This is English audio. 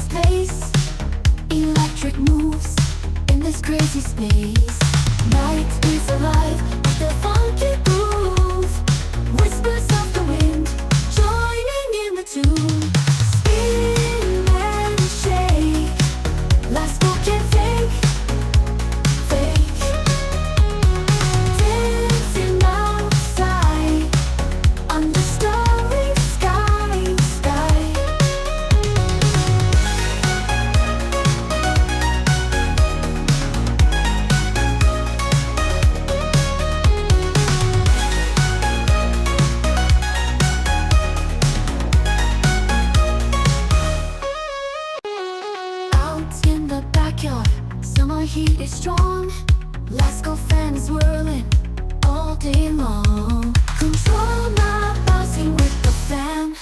fast pace. Electric moves in this crazy space. Night is alive with the funky groove. Whispers of the wind joining in the tune. Spin and shake. Lasko can't fake. Dancing outside under starry sky. Out in the backyard, summer heat is strong. Lasko fans whirling all day long. Control my bouncing with the fan.